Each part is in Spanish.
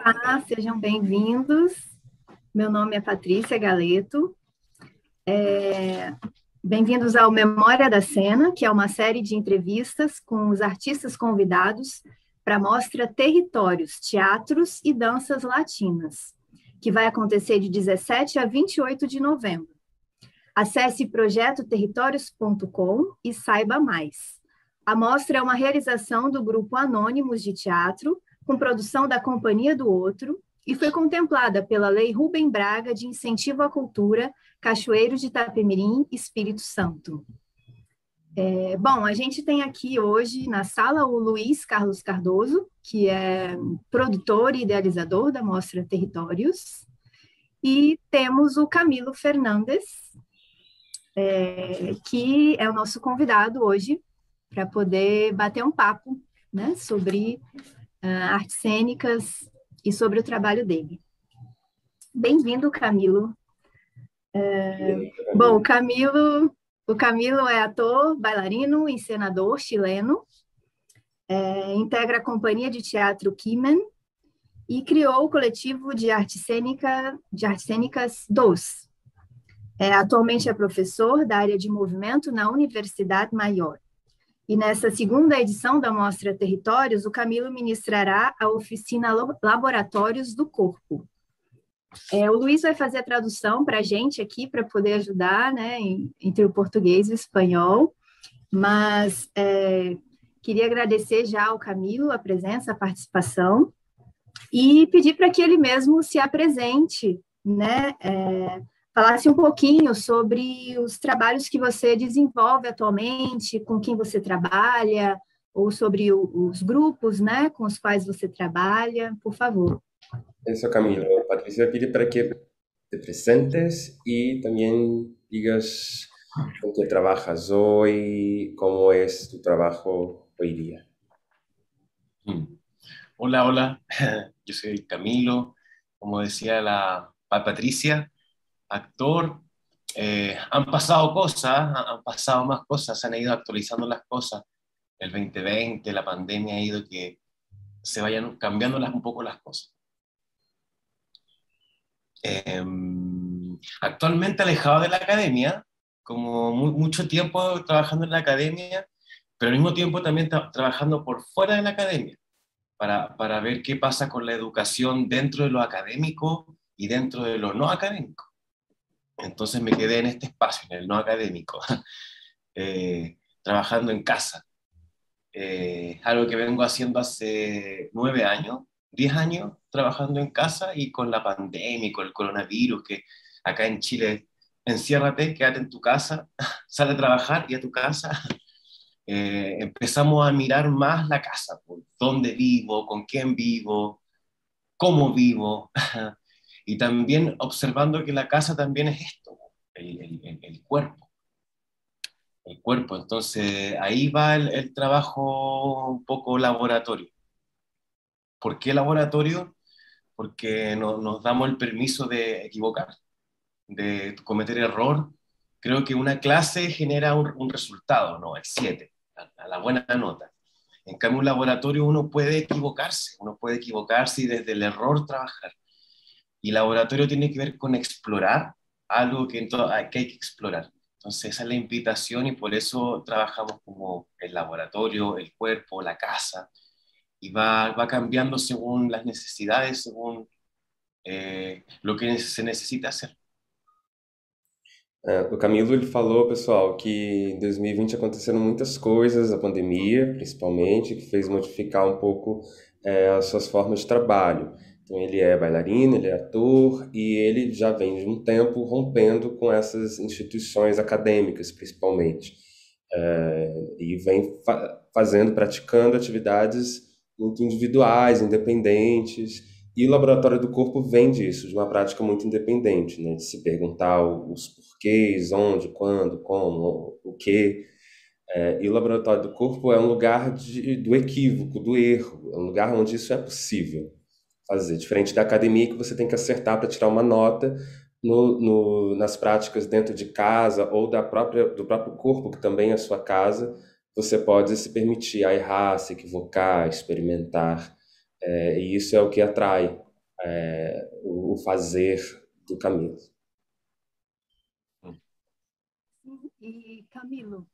Olá, sejam bem-vindos. Meu nome é Patrícia Galeto. Bem-vindos ao Memória da Cena, que é uma série de entrevistas com os artistas convidados para a mostra Territórios, Teatros e Danças Latinas, que vai acontecer de 17 a 28 de novembro. Acesse projetoterritórios.com e saiba mais. A mostra é uma realização do Grupo Anônimos de Teatro, com produção da Companhia do Outro, e foi contemplada pela Lei Rubem Braga de Incentivo à Cultura, Cachoeiro de Itapemirim, Espírito Santo. Bom, a gente tem aqui hoje na sala o Luiz Carlos Cardoso, que é produtor e idealizador da Mostra Territórios, e temos o Camilo Fernandes, que é o nosso convidado hoje para poder bater um papo, né, sobre artes cênicas e sobre o trabalho dele. Bem-vindo, Camilo. Bom, o Camilo é ator, bailarino, encenador chileno, integra a companhia de teatro Kimen e criou o coletivo de artes cênicas DOS. Atualmente é professor da área de movimento na Universidade Maior. E nessa segunda edição da Mostra Territórios, o Camilo ministrará a oficina Laboratórios do Corpo. O Luiz vai fazer a tradução para a gente aqui, para poder ajudar, né, entre o português e o espanhol, mas queria agradecer já ao Camilo a presença, a participação, e pedir para que ele mesmo se apresente, né, falasse um pouquinho sobre os trabalhos que você desenvolve atualmente, com quem você trabalha, ou sobre os grupos, né, com os quais você trabalha, por favor. Eso, Camilo. Patricia pide para que te presentes y también digas con qué trabajas hoy, cómo es tu trabajo hoy día. Mm. Hola, hola. Yo soy Camilo, como decía la Patricia, actor. Han pasado cosas, han pasado más cosas, se han ido actualizando las cosas. El 2020, la pandemia ha ido que se vayan cambiando un poco las cosas. Actualmente alejado de la academia, como mucho tiempo trabajando en la academia, pero al mismo tiempo también trabajando por fuera de la academia, para ver qué pasa con la educación dentro de lo académico y dentro de lo no académico. Entonces me quedé en este espacio, en el no académico, trabajando en casa. Algo que vengo haciendo hace 9 años, 10 años trabajando en casa, y con la pandemia y con el coronavirus, que acá en Chile, enciérrate, quédate en tu casa, sale a trabajar y a tu casa. Empezamos a mirar más la casa, por dónde vivo, con quién vivo, cómo vivo, y también observando que la casa también es esto, el cuerpo. El cuerpo, entonces ahí va el trabajo un poco laboratorio. ¿Por qué laboratorio? Porque nos damos el permiso de equivocar, de cometer error. Creo que una clase genera un resultado, ¿no? El 7, a la buena nota. En cambio, un laboratorio uno puede equivocarse y desde el error trabajar. Y laboratorio tiene que ver con explorar algo que hay que explorar. Entonces esa es la invitación, y por eso trabajamos como el laboratorio, el cuerpo, la casa, y va cambiando según las necesidades, según lo que se necesita hacer. O Camilo, ele falou, pessoal, que em 2020 aconteceram muitas coisas, a pandemia, principalmente, que fez modificar um pouco as suas formas de trabalho. Então, ele é bailarino, ele é ator, e ele já vem de um tempo rompendo com essas instituições acadêmicas, principalmente. E vem fazendo, praticando atividades muito individuais, independentes, e o Laboratório do Corpo vem disso, de uma prática muito independente, né? De se perguntar os porquês, onde, quando, como, o quê. E o Laboratório do Corpo é um lugar do equívoco, do erro, é um lugar onde isso é possível fazer, diferente da academia, que você tem que acertar para tirar uma nota. Nas práticas dentro de casa ou do próprio corpo, que também é a sua casa, você pode se permitir a errar, se equivocar, experimentar. E isso é o que atrai o fazer do Camilo. E, Camilo,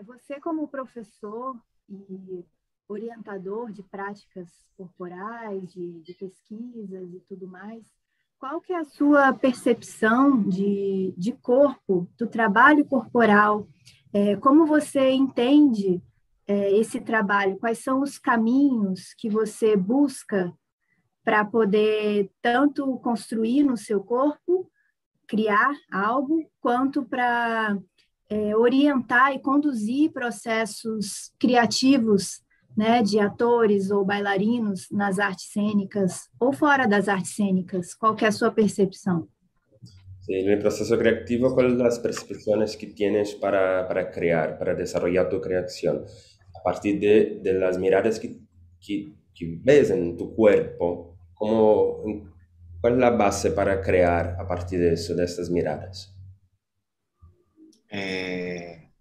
você como professor e orientador de práticas corporais, de pesquisas e tudo mais, qual que é a sua percepção de corpo, do trabalho corporal? Como você entende esse trabalho? Quais são os caminhos que você busca para poder tanto construir no seu corpo, criar algo, quanto para orientar e conduzir processos criativos, né, de atores ou bailarinos nas artes cênicas ou fora das artes cênicas? Qual que é a sua percepção? Sí, en el proceso creativo, ¿cuáles son las percepciones que tienes para crear, para desarrollar tu creación? A partir de las miradas que ves en tu cuerpo, ¿cuál es la base para crear a partir de eso, de estas miradas? Eh,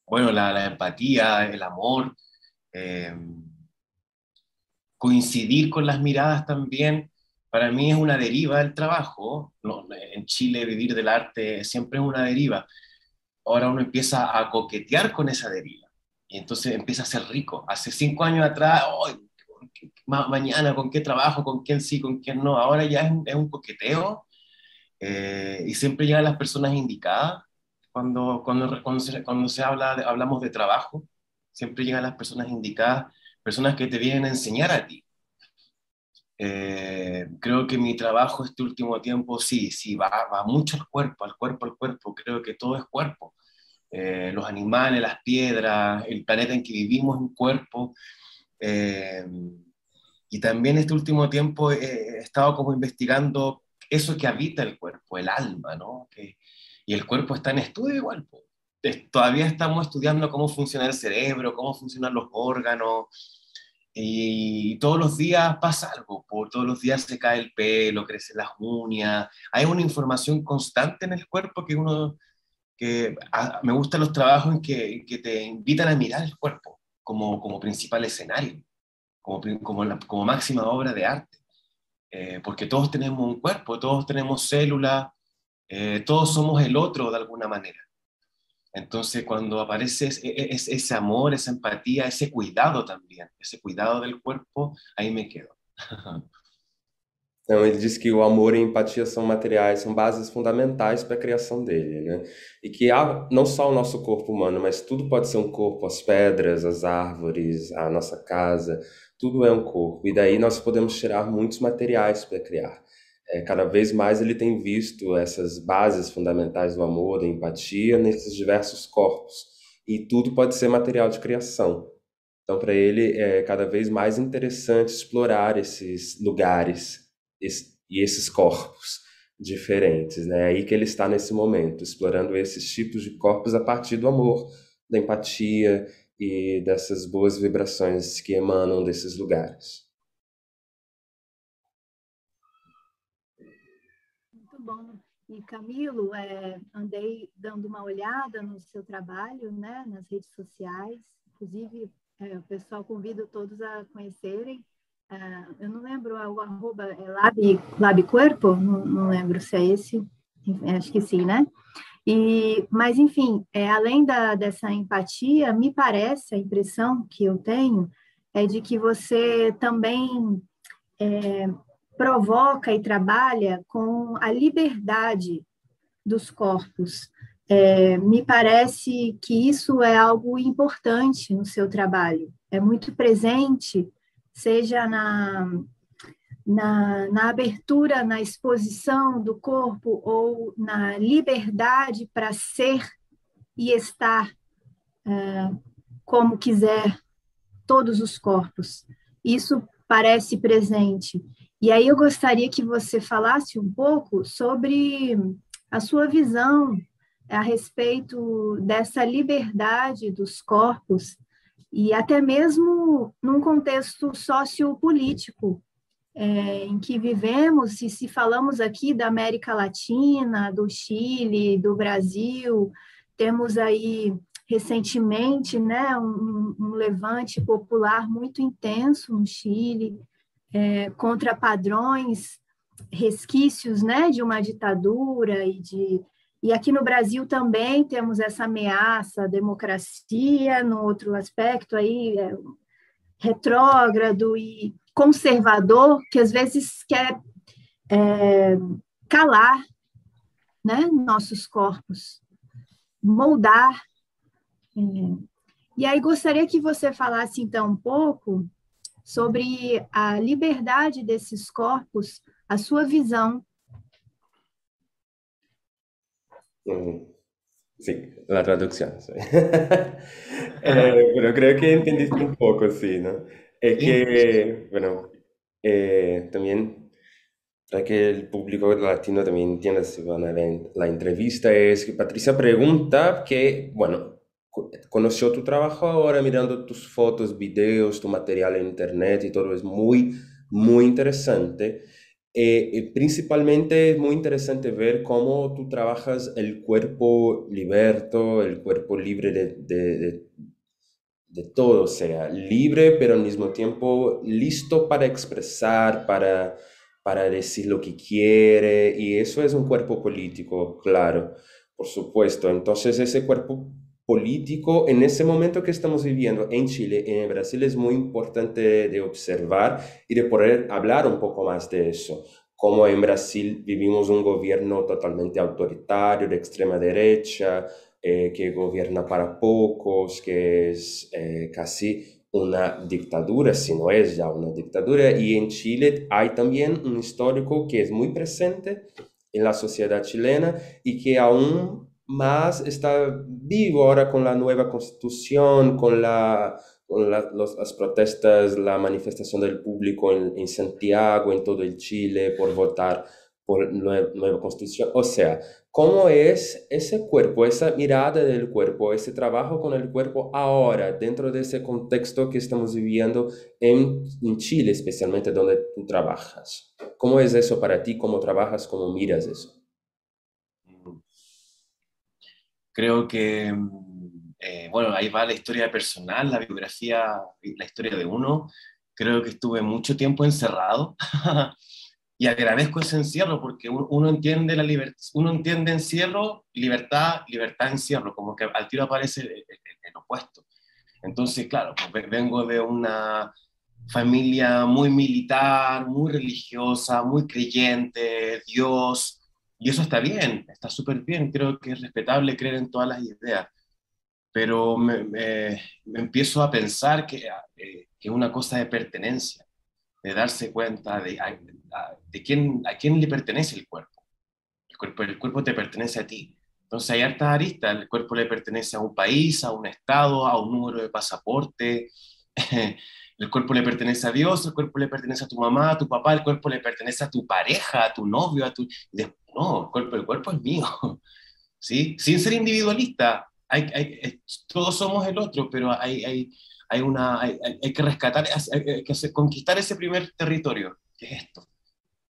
bueno, la empatía, el amor, eh, coincidir con las miradas también, para mí es una deriva del trabajo. No, en Chile vivir del arte siempre es una deriva. Ahora uno empieza a coquetear con esa deriva y entonces empieza a ser rico. Hace 5 años atrás, oh, mañana con qué trabajo, con quién sí, con quién no. Ahora ya es un coqueteo y siempre llegan las personas indicadas cuando se hablamos de trabajo. Siempre llegan las personas indicadas, personas que te vienen a enseñar a ti. Creo que mi trabajo este último tiempo sí, va mucho al cuerpo, al cuerpo, al cuerpo. Creo que todo es cuerpo. Los animales, las piedras, el planeta en que vivimos es un cuerpo. Eh, y también este último tiempo he estado como investigando eso que habita el cuerpo, el alma, ¿no? Y el cuerpo está en estudio igual, po. Todavía estamos estudiando cómo funciona el cerebro, cómo funcionan los órganos, y todos los días pasa algo, todos los días se cae el pelo, crecen las uñas, hay una información constante en el cuerpo me gustan los trabajos en que te invitan a mirar el cuerpo como principal escenario, como máxima obra de arte, porque todos tenemos un cuerpo, todos tenemos células, todos somos el otro de alguna manera. Entonces, cuando aparece ese amor, esa empatía, ese cuidado también, ese cuidado del cuerpo, ahí me quedo. Então, ele diz que o amor e a empatia são materiais, são bases fundamentais para a criação dele, né? E que há não só o nosso corpo humano, mas tudo pode ser um corpo, as pedras, as árvores, a nossa casa, tudo é um corpo. E daí nós podemos tirar muitos materiais para criar. Cada vez mais ele tem visto essas bases fundamentais do amor, da empatia, nesses diversos corpos. E tudo pode ser material de criação. Então, para ele, é cada vez mais interessante explorar esses lugares e esses corpos diferentes, né? É aí que ele está nesse momento, explorando esses tipos de corpos a partir do amor, da empatia e dessas boas vibrações que emanam desses lugares. Muito bom. E, Camilo, andei dando uma olhada no seu trabalho, né, nas redes sociais. Inclusive, o pessoal convido todos a conhecerem. Eu não lembro, o arroba é Lab Corpo? Não lembro se é esse. Acho que sim, né? Mas, enfim, além dessa empatia, me parece, a impressão que eu tenho é de que você também provoca e trabalha com a liberdade dos corpos. Me parece que isso é algo importante no seu trabalho. É muito presente, seja na abertura, na exposição do corpo ou na liberdade para ser e estar como quiser todos os corpos. Isso parece presente. E aí eu gostaria que você falasse um pouco sobre a sua visão a respeito dessa liberdade dos corpos e até mesmo num contexto sociopolítico em que vivemos, e se falamos aqui da América Latina, do Chile, do Brasil, temos aí recentemente, né, um levante popular muito intenso no Chile, contra padrões, resquícios, né, de uma ditadura e aqui no Brasil também temos essa ameaça à democracia, no outro aspecto aí, retrógrado e conservador, que às vezes quer calar, né, nossos corpos, moldar. E aí gostaria que você falasse, então, um pouco sobre a liberdade desses corpos, a sua visão. Sí, la traducción. Sí. Pero creo que entendiste un poco, sí, ¿no? Es Sí, que, bueno, también para que el público latino también entienda si van a ver la entrevista, es que Patricia pregunta que, bueno, conoció tu trabajo ahora mirando tus fotos, videos, tu material en internet y todo es muy, muy interesante. Principalmente es muy interesante ver cómo tú trabajas el cuerpo liberto, el cuerpo libre de todo, o sea, libre, pero al mismo tiempo listo para expresar, para decir lo que quiere, y eso es un cuerpo político, claro, por supuesto. Entonces, ese cuerpo político, en ese momento que estamos viviendo en Chile, en Brasil, es muy importante de observar y de poder hablar un poco más de eso. Como en Brasil vivimos un gobierno totalmente autoritario, de extrema derecha, que gobierna para pocos, que es casi una dictadura, si no es ya una dictadura. Y en Chile hay también un histórico que es muy presente en la sociedad chilena y que aún más está vivo ahora con la nueva constitución, las protestas, la manifestación del público en Santiago, en todo el Chile, por votar por nueva constitución. O sea, ¿cómo es ese cuerpo, esa mirada del cuerpo, ese trabajo con el cuerpo ahora, dentro de ese contexto que estamos viviendo en Chile, especialmente donde tú trabajas? ¿Cómo es eso para ti? ¿Cómo trabajas? ¿Cómo miras eso? creo que, bueno, ahí va la historia personal, la biografía, la historia de uno. Creo que estuve mucho tiempo encerrado y agradezco ese encierro porque uno entiende la libertad, uno entiende encierro, libertad, libertad, encierro, como que al tiro aparece el opuesto. Entonces, claro, pues vengo de una familia muy militar, muy religiosa, muy creyente, Dios, y eso está bien, está súper bien, creo que es respetable creer en todas las ideas, pero me empiezo a pensar que es una cosa de pertenencia, de darse cuenta de a quién le pertenece el cuerpo. El cuerpo te pertenece a ti. Entonces hay hartas aristas, el cuerpo le pertenece a un país, a un estado, a un número de pasaporte, el cuerpo le pertenece a Dios, el cuerpo le pertenece a tu mamá, a tu papá, el cuerpo le pertenece a tu pareja, a tu novio, no, el cuerpo es mío, ¿sí? Sin ser individualista, todos somos el otro, pero hay que rescatar, conquistar ese primer territorio, que es esto.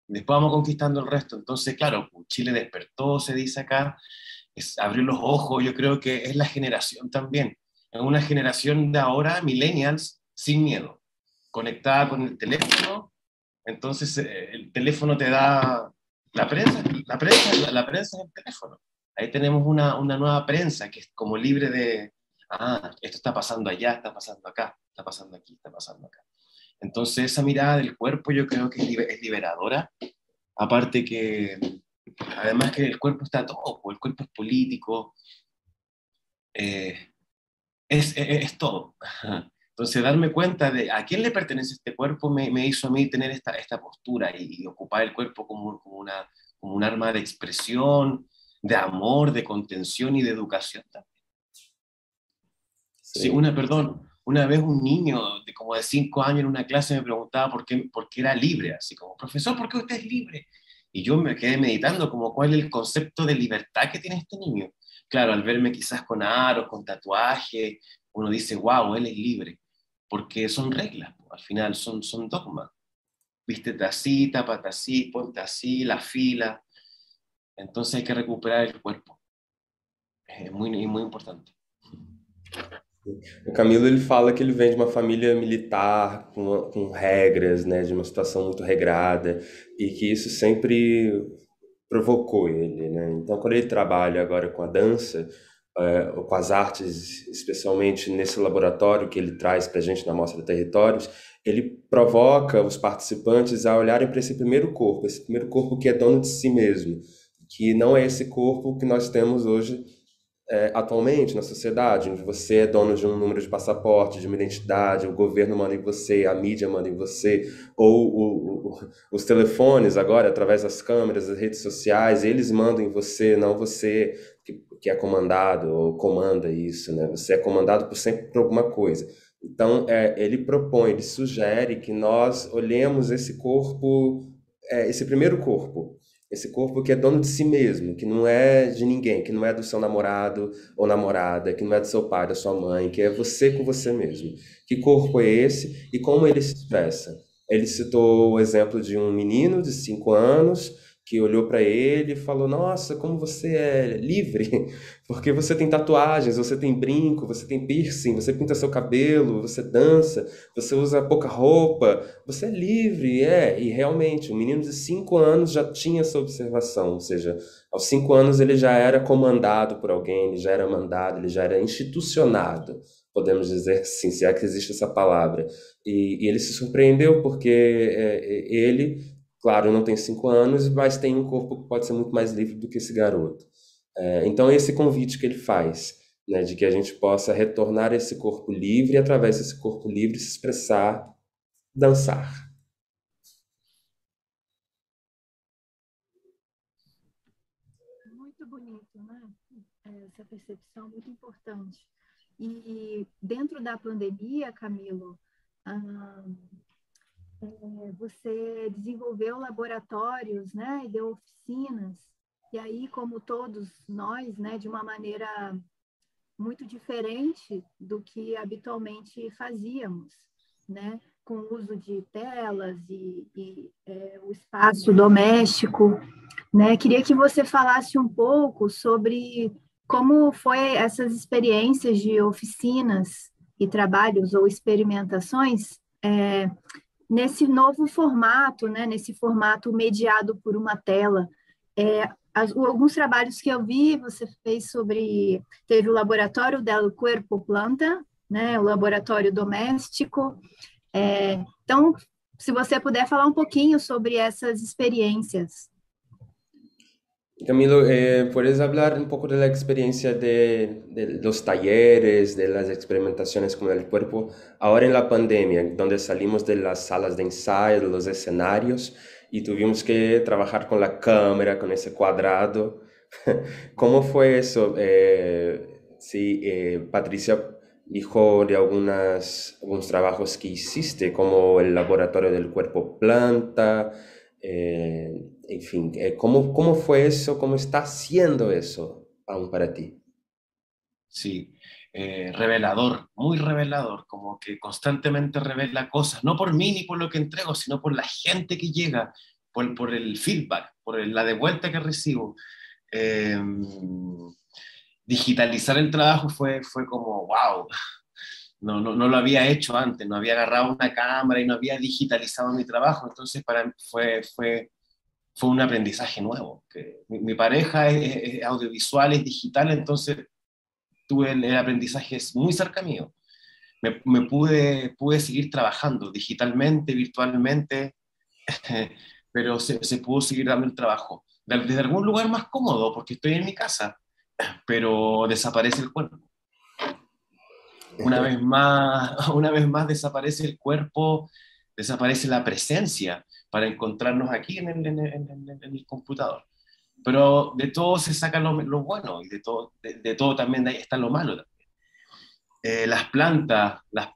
Después vamos conquistando el resto. Entonces, claro, Chile despertó, se dice acá, abrió los ojos, yo creo que es la generación también. Es una generación de ahora, millennials, sin miedo, conectada con el teléfono. Entonces, el teléfono te da la prensa es el teléfono. Ahí tenemos una nueva prensa que es como libre de, esto está pasando allá, está pasando acá, está pasando aquí, está pasando acá. Entonces, esa mirada del cuerpo yo creo que es liberadora. Aparte que, además que el cuerpo está todo, el cuerpo es político, es todo. Entonces, darme cuenta de a quién le pertenece este cuerpo me hizo a mí tener esta postura y ocupar el cuerpo como un arma de expresión, de amor, de contención y de educación también. Sí, Sí. perdón, una vez un niño de como de 5 años en una clase me preguntaba por qué era libre, así como, profesor, ¿por qué usted es libre? Y yo me quedé meditando como cuál es el concepto de libertad que tiene este niño. Claro, al verme quizás con aros, con tatuaje, uno dice, wow, él es libre, porque son reglas, al final son dogmas. Vístete así, tápate así, ponte así, la fila. Entonces hay que recuperar el cuerpo. Es muy, muy importante. O Camilo ele fala que ele vem de uma família militar com regras, né, de uma situação muito regrada e que isso sempre provocou ele, né? Então, quando ele trabalha agora com a dança, ou com as artes, especialmente nesse laboratório que ele traz para a gente na Mostra Territórios, ele provoca os participantes a olharem para esse primeiro corpo que é dono de si mesmo, que não é esse corpo que nós temos hoje atualmente na sociedade, onde você é dono de um número de passaporte, de uma identidade, o governo manda em você, a mídia manda em você, ou os telefones agora, através das câmeras, das redes sociais, eles mandam em você, não você que é comandado ou comanda isso, né? Você é comandado por sempre por alguma coisa. Então, ele propõe, ele sugere que nós olhemos esse corpo, esse primeiro corpo, esse corpo que é dono de si mesmo, que não é de ninguém, que não é do seu namorado ou namorada, que não é do seu pai, da sua mãe, que é você com você mesmo. Que corpo é esse e como ele se expressa? Ele citou o exemplo de um menino de 5 anos que olhou para ele e falou: Nossa, como você é livre, porque você tem tatuagens, você tem brinco, você tem piercing, você pinta seu cabelo, você dança, você usa pouca roupa, você é livre, e realmente, o menino de 5 anos já tinha essa observação, ou seja, aos 5 anos ele já era comandado por alguém, ele já era mandado, ele já era institucionado, podemos dizer assim, se é que existe essa palavra. E ele se surpreendeu porque ele, claro, não tem 5 anos, mas tem um corpo que pode ser muito mais livre do que esse garoto. Então, esse convite que ele faz, né, de que a gente possa retornar a esse corpo livre e, através desse corpo livre, se expressar, dançar. Muito bonito, né? Essa percepção muito importante. E dentro da pandemia, Camilo, ah, você desenvolveu laboratórios, né? E deu oficinas. E aí, como todos nós, né? De uma maneira muito diferente do que habitualmente fazíamos, né? Com o uso de telas e o espaço doméstico, né? Queria que você falasse um pouco sobre como foi essas experiências de oficinas e trabalhos ou experimentações nesse novo formato, né? Nesse formato mediado por uma tela. Alguns trabalhos que eu vi, você fez sobre, teve o laboratório del Cuerpo Planta, né? O laboratório doméstico. Então, se você puder falar um pouquinho sobre essas experiências. Camilo, ¿puedes hablar un poco de la experiencia de los talleres, de las experimentaciones con el cuerpo, ahora en la pandemia, donde salimos de las salas de ensayo, de los escenarios, y tuvimos que trabajar con la cámara, con ese cuadrado? ¿Cómo fue eso? Sí, Patricia dijo de algunos trabajos que hiciste, como el laboratorio del cuerpo planta, en fin, ¿cómo fue eso? ¿Cómo está siendo eso aún para ti? Sí, revelador, muy revelador, como que constantemente revela cosas, no por mí ni por lo que entrego, sino por la gente que llega, por el feedback, la devuelta que recibo. Eh, Digitalizar el trabajo fue como, wow, no lo había hecho antes, no había agarrado una cámara y no había digitalizado mi trabajo, entonces para mí fue un aprendizaje nuevo. Que mi pareja es audiovisual, es digital, entonces tuve el aprendizaje muy cerca mío. Pude seguir trabajando digitalmente, virtualmente, pero se pudo seguir dando el trabajo. Desde algún lugar más cómodo, porque estoy en mi casa, pero desaparece el cuerpo. Una vez más desaparece el cuerpo, desaparece la presencia para encontrarnos aquí en el computador. Pero de todo se saca lo bueno y de todo también está lo malo. Las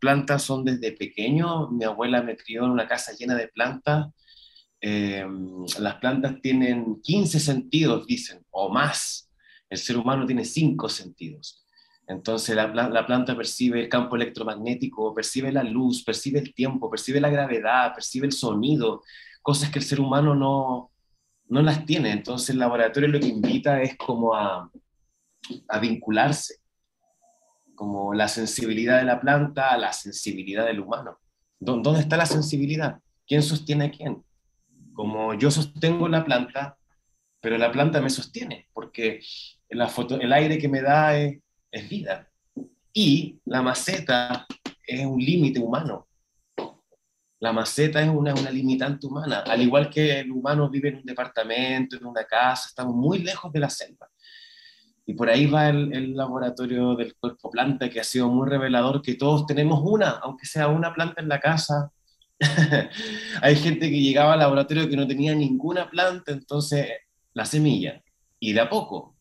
plantas son desde pequeño. Mi abuela me crió en una casa llena de plantas. Eh, las plantas tienen 15 sentidos, dicen, o más. El ser humano tiene 5 sentidos. Entonces la planta percibe el campo electromagnético, percibe la luz, percibe el tiempo, percibe la gravedad, percibe el sonido, cosas que el ser humano no las tiene. Entonces el laboratorio lo que invita es como a vincularse como la sensibilidad de la planta, la sensibilidad del humano. ¿Dónde está la sensibilidad? ¿Quién sostiene a quién? Como yo sostengo la planta, pero la planta me sostiene, porque el aire que me da es vida. Y la maceta es un límite humano. La maceta es una limitante humana. Al igual que el humano vive en un departamento, en una casa, estamos muy lejos de la selva. Y por ahí va el laboratorio del cuerpo planta, que ha sido muy revelador, que todos tenemos una, aunque sea una planta en la casa. Hay gente que llegaba al laboratorio que no tenía ninguna planta, entonces la semilla. Y de a poco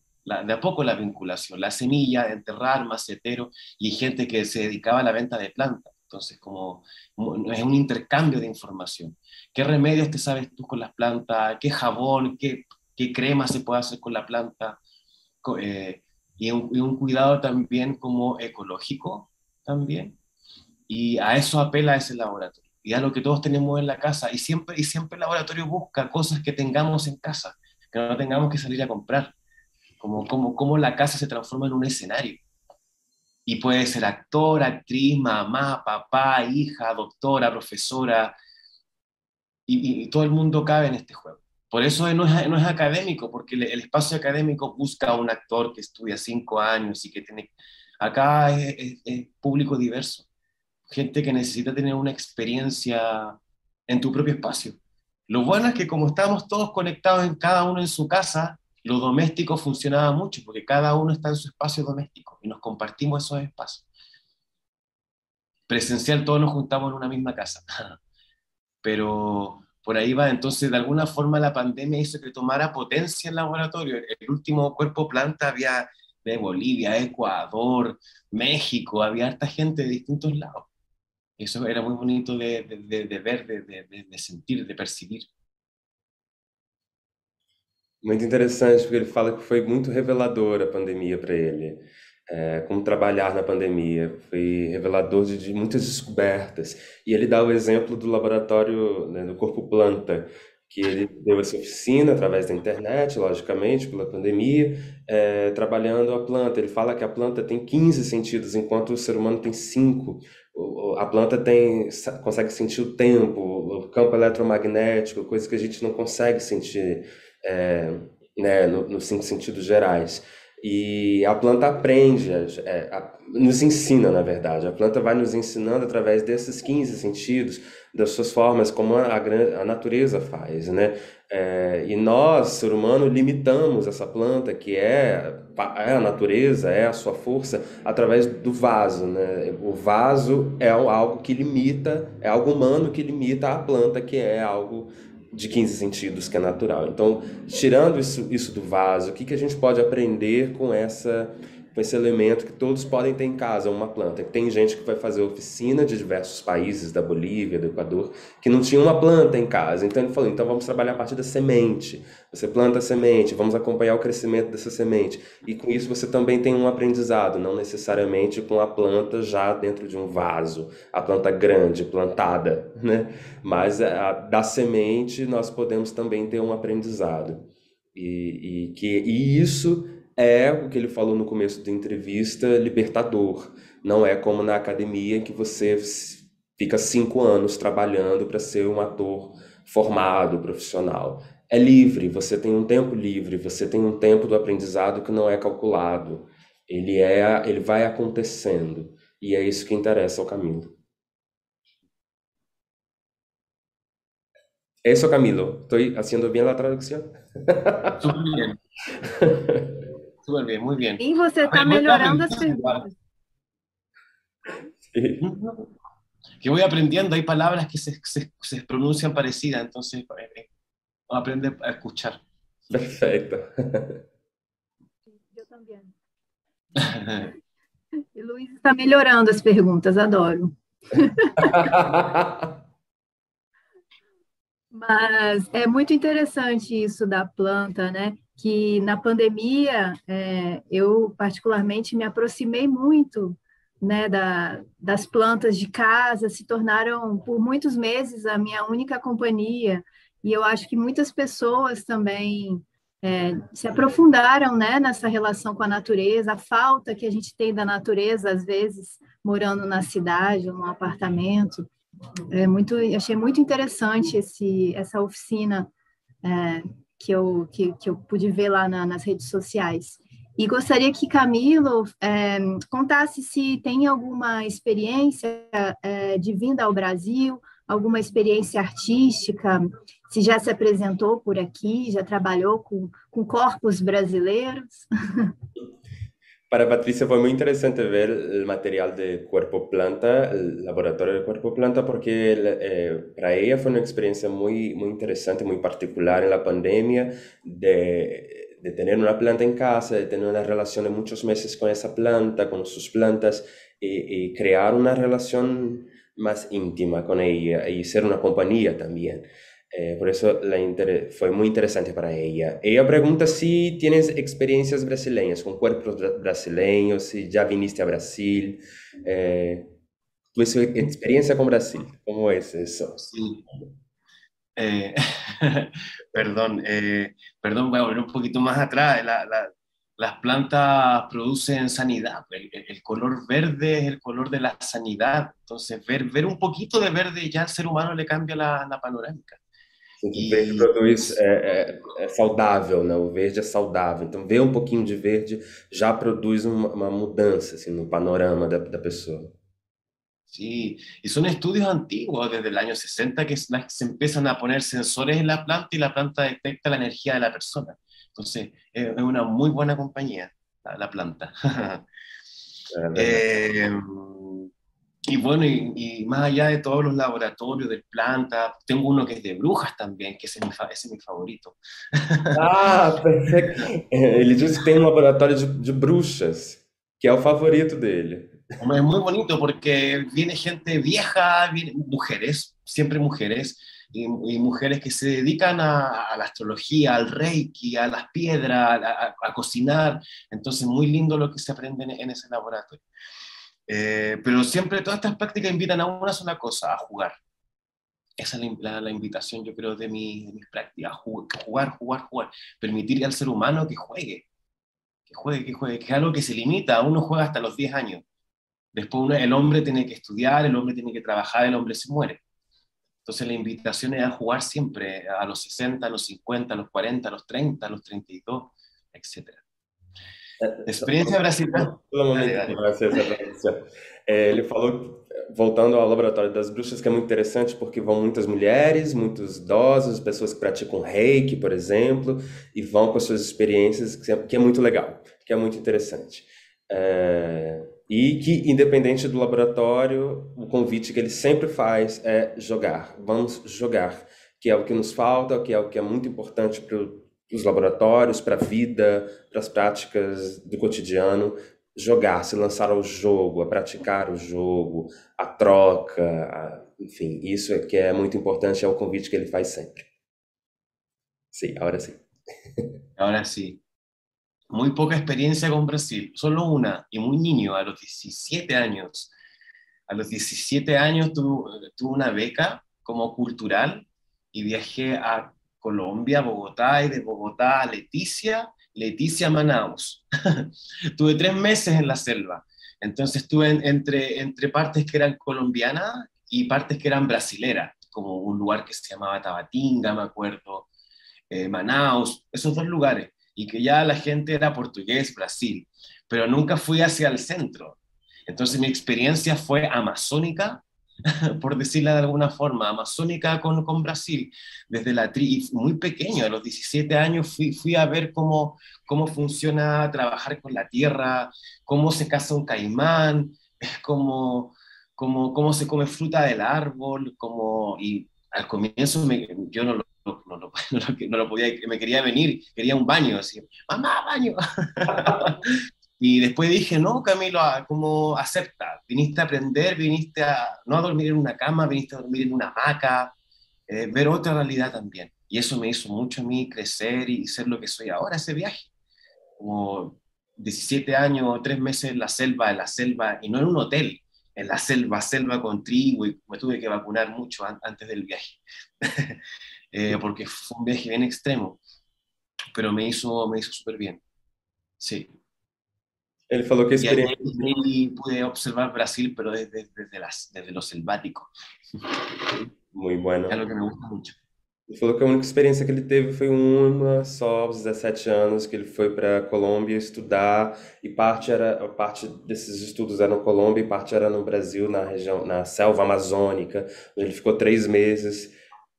la vinculación, la semilla, enterrar, macetero, y hay gente que se dedicaba a la venta de plantas. Entonces, es un intercambio de información. ¿Qué remedios te sabes tú con las plantas? ¿Qué jabón? ¿Qué crema se puede hacer con la planta? Y un cuidado también como ecológico también. Y a eso apela ese laboratorio. Y a lo que todos tenemos en la casa. Y siempre el laboratorio busca cosas que tengamos en casa, que no tengamos que salir a comprar. Como la casa se transforma en un escenario. Y puede ser actor, actriz, mamá, papá, hija, doctora, profesora, y todo el mundo cabe en este juego. Por eso no es académico, porque el espacio académico busca a un actor que estudia 5 años y que tiene... Acá es público diverso, gente que necesita tener una experiencia en tu propio espacio. Lo bueno es que como estamos todos conectados en cada uno en su casa, lo doméstico funcionaba mucho, porque cada uno está en su espacio doméstico y nos compartimos esos espacios. Presencial, todos nos juntamos en una misma casa. Pero por ahí va. Entonces, de alguna forma la pandemia hizo que tomara potencia el laboratorio. El último cuerpo planta había de Bolivia, Ecuador, México, había harta gente de distintos lados. Eso era muy bonito de ver, de sentir, de percibir. Muito interessante, porque ele fala que foi muito revelador a pandemia para ele. Como trabalhar na pandemia. Foi revelador de muitas descobertas. E ele dá o exemplo do laboratório, né, do corpo planta, que ele deu essa oficina através da internet, logicamente, pela pandemia, trabalhando a planta. Ele fala que a planta tem 15 sentidos, enquanto o ser humano tem 5. A planta consegue sentir o tempo, o campo eletromagnético, coisas que a gente não consegue sentir, é, né, nos 5 sentidos gerais. E a planta aprende, nos ensina, na verdade. A planta vai nos ensinando através desses 15 sentidos, das suas formas, como a natureza faz, né? E nós, ser humano, limitamos essa planta, que é a natureza, é a sua força, através do vaso, né? O vaso é algo que limita, é algo humano que limita a planta, que é algo de 15 sentidos, que é natural. Então, tirando isso do vaso, o que a gente pode aprender com esse elemento que todos podem ter em casa, uma planta? Tem gente que vai fazer oficina de diversos países, da Bolívia, do Equador, que não tinha uma planta em casa. Então ele falou, então vamos trabalhar a partir da semente. Você planta a semente, vamos acompanhar o crescimento dessa semente. E com isso você também tem um aprendizado, não necessariamente com a planta já dentro de um vaso, a planta grande, plantada, né? Mas da semente nós podemos também ter um aprendizado. E isso é o que ele falou no começo da entrevista, libertador. Não é como na academia em que você fica 5 anos trabalhando para ser um ator formado, profissional. É livre, você tem um tempo livre, você tem um tempo do aprendizado que não é calculado. Ele vai acontecendo. E é isso que interessa ao Camilo. Eso, Camilo. ¿Estoy haciendo bien la traducción? Súper bien, súper bien, muy bien. E você está Muy melhorando as rápido. perguntas. Sí. Que voy aprendiendo, hay palabras que se pronuncian parecidas, entonces aprende a escuchar. Perfeito. Eu também. E Luiz está melhorando as perguntas, adoro. Mas é muito interessante isso da planta, né? Que na pandemia eu particularmente me aproximei muito, né, das plantas de casa, se tornaram por muitos meses a minha única companhia. E eu acho que muitas pessoas também se aprofundaram, né, nessa relação com a natureza, a falta que a gente tem da natureza, às vezes, morando na cidade ou num apartamento. Achei muito interessante essa oficina que eu pude ver lá nas redes sociais. E gostaria que Camilo contasse se tem alguma experiência de vinda ao Brasil, alguma experiência artística, se já se apresentou por aqui, já trabalhou com corpos brasileiros. Para Patricia fue muy interesante ver el material de Cuerpo Planta, el laboratorio de Cuerpo Planta, porque para ella fue una experiencia muy, muy interesante, muy particular en la pandemia, de tener una planta en casa, de tener una relación de muchos meses con esa planta, con sus plantas, y crear una relación más íntima con ella y ser una compañía también. Por eso fue muy interesante para ella. Ella pregunta si tienes experiencias brasileñas, con cuerpos brasileños, si ya viniste a Brasil. Tu experiencia con Brasil, ¿cómo es eso? Sí. Perdón, voy a volver un poquito más atrás. Las plantas producen sanidad. El color verde es el color de la sanidad. Entonces, ver un poquito de verde ya al ser humano le cambia la panorámica. O verde produz saudável, né? O verde é saudável. Então, ver um pouquinho de verde já produz uma mudança assim, no panorama da pessoa. Sí, y son estudios antiguos, desde el año 60, que se empiezan a poner sensores en la planta y la planta detecta la energía de la persona. Entonces, es una muy buena compañía, la planta. Y bueno, y más allá de todos los laboratorios de plantas, tengo uno que es de brujas también, que ese es mi favorito. Ah, perfeito. Ele disse que tem um laboratório de bruxas, que é o favorito dele. Es muy bonito porque viene gente vieja, mujeres, siempre mujeres, y mujeres que se dedican a la astrología, al reiki, a las piedras, a cocinar. Entonces, muy lindo lo que se aprende en ese laboratorio. Pero siempre todas estas prácticas invitan a una sola cosa, a jugar. Esa es la invitación, yo creo, de mis prácticas, jugar. Permitir al ser humano que juegue, que es algo que se limita. Uno juega hasta los 10 años. Después el hombre tiene que estudiar, el hombre tiene que trabajar, el hombre se muere. Entonces la invitación es a jugar siempre, a los 60, a los 50, a los 40, a los 30, a los 32, etc. Experiência brasileira. Ele falou, voltando ao Laboratório das Bruxas, que é muito interessante porque vão muitas mulheres, muitos idosos, pessoas que praticam reiki, por exemplo, e vão com as suas experiências, que é muito legal, que é muito interessante. E que, independente do laboratório, o convite que ele sempre faz é jogar. Vamos jogar, que é o que nos falta, que é o que é muito importante para os laboratórios, para a vida, para as práticas do cotidiano. Jogar, se lançar ao jogo, a praticar o jogo, a troca, enfim, isso é que é muito importante, é o convite que ele faz sempre. Sim, agora sim. Ahora sí. Muy poca experiencia con Brasil, solo una, y muy niño, a los 17 años. A los 17 años tuve una beca como cultural y viajé a Colombia, Bogotá, y de Bogotá a Leticia a Manaus. Tuve 3 meses en la selva, entonces estuve entre partes que eran colombianas y partes que eran brasileras, como un lugar que se llamaba Tabatinga, me acuerdo, Manaus, esos 2 lugares. Y que ya la gente era portugués, Brasil, pero nunca fui hacia el centro. Entonces mi experiencia fue amazónica, por decirla de alguna forma, amazónica con Brasil. Desde muy pequeño, a los 17 años, fui a ver cómo funciona trabajar con la tierra, cómo se caza un caimán, cómo se come fruta del árbol, y al comienzo yo no lo podía, me quería venir, quería un baño, así, mamá, baño. Y después dije, no, Camilo, como acepta, viniste a aprender, no a dormir en una cama, viniste a dormir en una hamaca, ver otra realidad también. Y eso me hizo mucho a mí crecer y ser lo que soy ahora, ese viaje. Como 17 años, 3 meses en la selva, y no en un hotel, en la selva con trigo, y me tuve que vacunar mucho antes del viaje. Porque fue un viaje bien extremo. pero me hizo súper bien, sí. Ele falou que a Y ahí, experiência ahí pude observar Brasil, pero desde lo selvático, muito es boa. algo que me gusta mucho. Ele falou que a única experiência que ele teve foi uma só aos 17 anos, que ele foi para Colômbia estudar, e parte desses estudos era na Colômbia e parte era no Brasil, na região, na selva amazônica, onde ele ficou 3 meses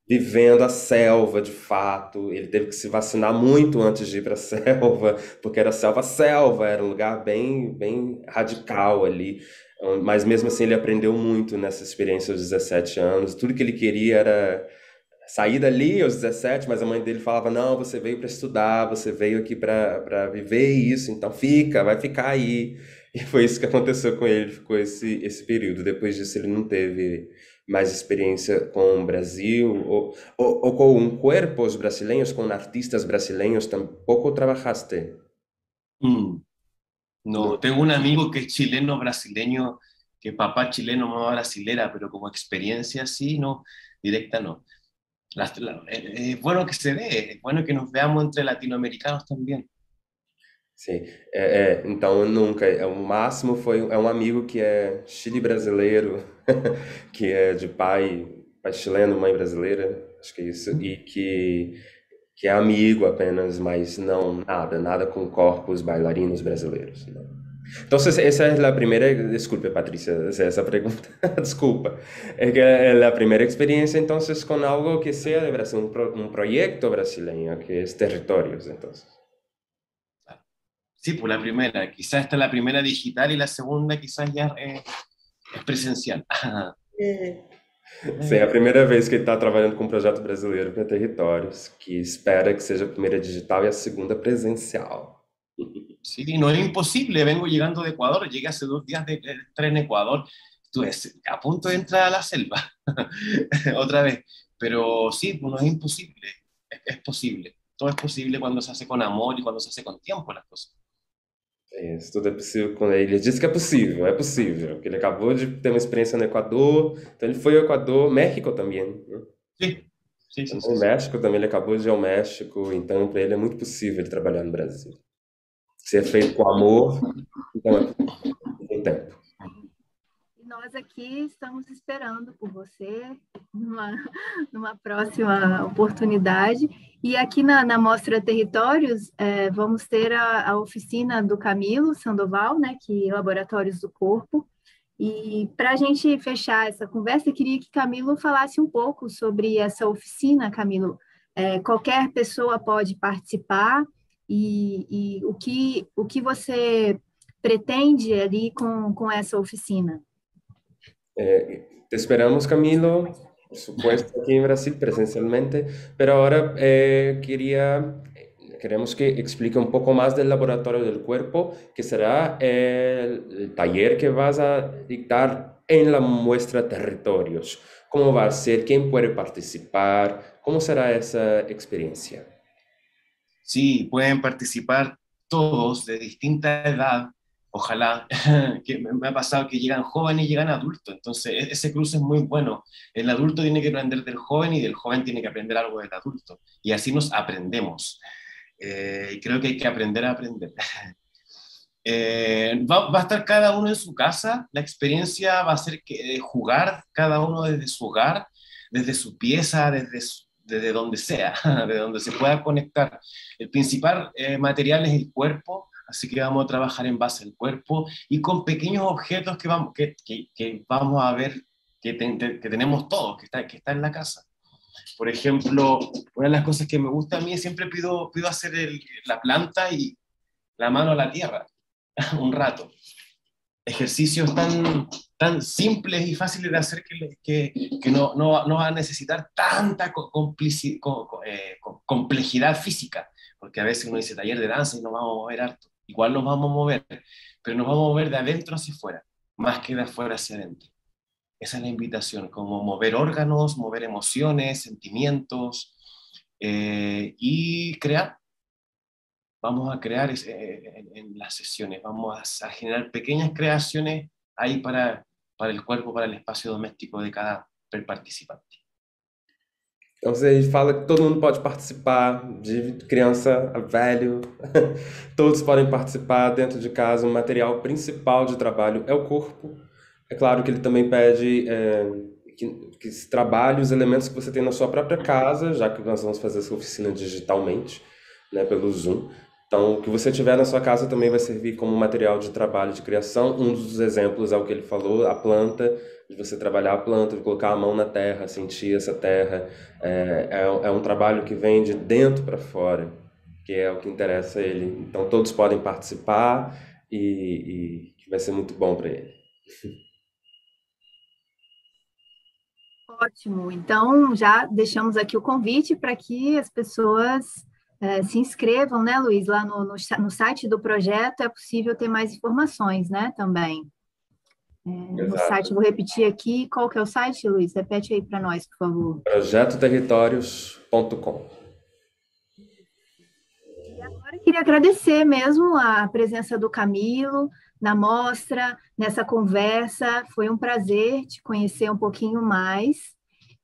vivendo a selva de fato. Ele teve que se vacinar muito antes de ir para a selva, porque era selva, era um lugar bem, bem radical ali. Mas mesmo assim ele aprendeu muito nessa experiência aos 17 anos. Tudo que ele queria era saí dali aos 17, mas a mãe dele falava: não, você veio para estudar, você veio aqui para viver isso, então fica, vai ficar aí. E foi isso que aconteceu com ele, ficou esse período. Depois disso, ele não teve mais experiência com o Brasil ou com cuerpos brasileños, com artistas brasileños, tampouco trabajaste. Mm. No. No, tengo un amigo que es chileno brasileño, que papá chileno, mamá brasilera, pero como experiencia sí, no, directa no. Es bueno que se dé, es bueno que nos veamos entre latinoamericanos también. Sim, então nunca, o máximo foi, é um amigo que é Chile brasileiro, que é de pai chileno, mãe brasileira, acho que é isso, e que é amigo apenas, mas não, nada com corpos bailarinos brasileiros, não. Então, essa é a primeira, desculpe, Patrícia, essa pergunta, desculpa, é que é a primeira experiência, então, com algo que seja de Brasil, um projeto brasileiro, que é Territórios, então. Sí, pues la primera, quizás esta es la primera digital y la segunda quizás ya es presencial. Sim, é a primeira vez que ele está trabalhando com um projeto brasileiro para territórios, que espera que seja a primeira digital e a segunda presencial. Sí, no es imposible, vengo llegando de Ecuador, llegué hace 2 días de estar en Ecuador, estuve a punto de entrar a la selva, otra vez, pero sí, no es imposible, es posible, todo es posible cuando se hace con amor y cuando se hace con tiempo las cosas. Isso, tudo é possível com ele. Ele disse que é possível, que ele acabou de ter uma experiência no Equador, então ele foi ao Equador, México também, né? Sí, sí, sí, No sí, sí. México também, ele acabou de ir ao México, então para ele é muito possível ele trabalhar no Brasil. Se é feito com amor, então é possível, tem tempo. E nós aqui estamos esperando por você numa próxima oportunidade. E aqui na Mostra Territórios, vamos ter a oficina do Camilo Sandoval, né, que é Laboratórios do Corpo. E para a gente fechar essa conversa, eu queria que Camilo falasse um pouco sobre essa oficina, Camilo. Qualquer pessoa pode participar e o que você pretende ali com essa oficina? Te esperamos, Camilo, por supuesto, aquí en Brasil presencialmente, pero ahora queremos que explique un poco más del laboratorio del cuerpo, que será el taller que vas a dictar en la muestra Territorios. ¿Cómo va a ser? ¿Quién puede participar? ¿Cómo será esa experiencia? Sí, pueden participar todos de distinta edad, ojalá, que me ha pasado que llegan jóvenes y llegan adultos, entonces ese cruce es muy bueno. El adulto tiene que aprender del joven y del joven tiene que aprender algo del adulto, y así nos aprendemos. Y creo que hay que aprender a aprender. Va a estar cada uno en su casa, la experiencia va a ser que jugar cada uno desde su hogar, desde su pieza, desde donde sea, de donde se pueda conectar. El principal material es el cuerpo, así que vamos a trabajar en base al cuerpo y con pequeños objetos que vamos a ver que tenemos todos, que está en la casa. Por ejemplo, una de las cosas que me gusta a mí es siempre pido hacer la planta y la mano a la tierra un rato. Ejercicios tan simples y fáciles de hacer que no va a necesitar tanta complejidad física, porque a veces uno dice taller de danza y nos vamos a mover harto. Igual nos vamos a mover, pero nos vamos a mover de adentro hacia afuera, más que de afuera hacia adentro. Esa es la invitación, como mover órganos, mover emociones, sentimientos y crear. Vamos a crear en las sesiones, vamos a generar pequeñas creaciones ahí para el cuerpo, para el espacio doméstico de cada participante. Então você fala que todo mundo pode participar, de criança a velho, todos podem participar dentro de casa. O material principal de trabalho é o corpo. É claro que ele também pede que se trabalhe os elementos que você tem na sua própria casa, já que nós vamos fazer essa oficina digitalmente, né, pelo Zoom. Então, o que você tiver na sua casa também vai servir como material de trabalho de criação. Um dos exemplos é o que ele falou, a planta, de você trabalhar a planta, de colocar a mão na terra, sentir essa terra. É um trabalho que vem de dentro para fora, que é o que interessa a ele. Então, todos podem participar e vai ser muito bom para ele. Ótimo. Então, já deixamos aqui o convite para que as pessoas se inscrevam, né, Luiz? Lá no site do projeto é possível ter mais informações, né, também. No site, Exato. vou repetir aqui, qual que é o site, Luiz? Repete aí para nós, por favor. Projetoterritórios.com. E agora eu queria agradecer mesmo a presença do Camilo na mostra, nessa conversa. Foi um prazer te conhecer um pouquinho mais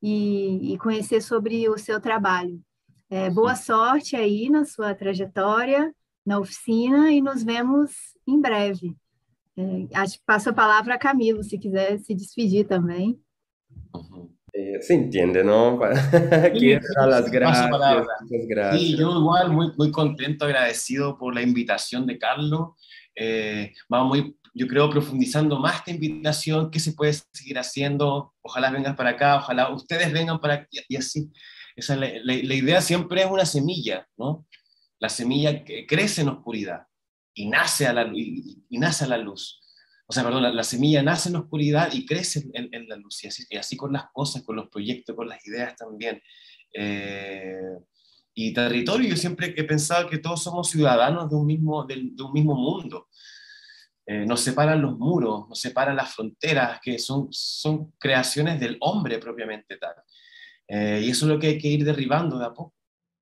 e conhecer sobre o seu trabalho. Boa sorte aí na sua trajetória, na oficina, e nos vemos em breve. Acho que passo a palavra a Camilo, se quiser se despedir também. Se entiende, ¿no? Sí, Quiero dar sí, las sí, paso gracias, palabra. muchas Sí, gracias. yo igual muy contento, agradecido por la invitación de Carlos. Vamos a ir, yo creo, profundizando más esta invitación, qué se puede seguir haciendo. Ojalá vengas para acá, ojalá ustedes vengan para aquí y así. Esa es la idea siempre es una semilla, ¿no? La semilla que crece en oscuridad y nace a la, y nace a la luz. O sea, perdón, la semilla nace en la oscuridad y crece en la luz. Y así con las cosas, con los proyectos, con las ideas también. Eh, y territorio, yo siempre he pensado que todos somos ciudadanos de un mismo mundo. Nos separan los muros, nos separan las fronteras, que son creaciones del hombre propiamente tal. Y eso es lo que hay que ir derribando de a poco,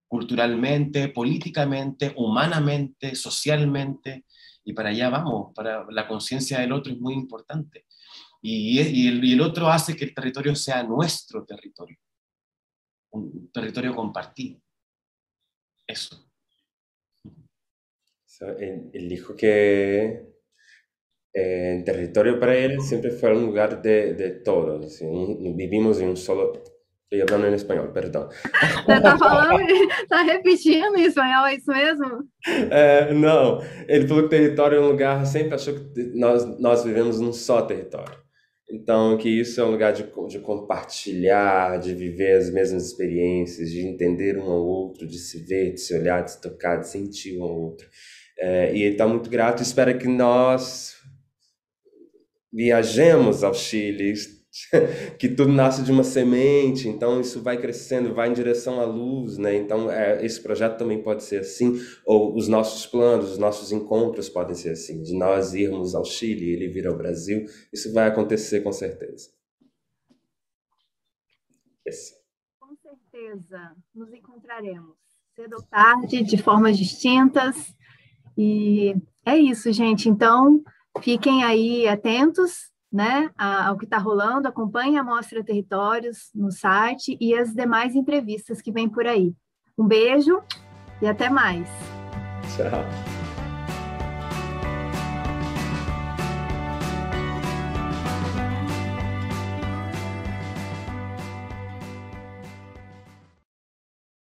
culturalmente, políticamente, humanamente, socialmente, y para allá vamos, para la conciencia del otro es muy importante. Y el otro hace que el territorio sea nuestro territorio, un territorio compartido. Eso. Él dijo que el territorio para él siempre fue un lugar de todos. Assim, vivimos em um solo. Estou falando em espanhol, perdão. Você está falando, está repetindo em espanhol, é isso mesmo? Não, ele falou que território é um lugar, sempre achou que nós vivemos num só território. Então, que isso é um lugar de compartilhar, de viver as mesmas experiências, de entender um ao outro, de se ver, de se olhar, de se tocar, de sentir um ao outro. E ele está muito grato e espera que nós viajemos ao Chile, que tudo nasce de uma semente, então isso vai crescendo, vai em direção à luz, né? Então esse projeto também pode ser assim, ou os nossos planos, os nossos encontros podem ser assim, de nós irmos ao Chile, ele vir ao Brasil, isso vai acontecer com certeza. Esse. Com certeza, nos encontraremos cedo ou tarde, de formas distintas, e é isso, gente. Então, fiquem aí atentos, né, ao que está rolando, acompanhem a Mostra Territórios no site e as demais entrevistas que vem por aí. Um beijo e até mais. Tchau.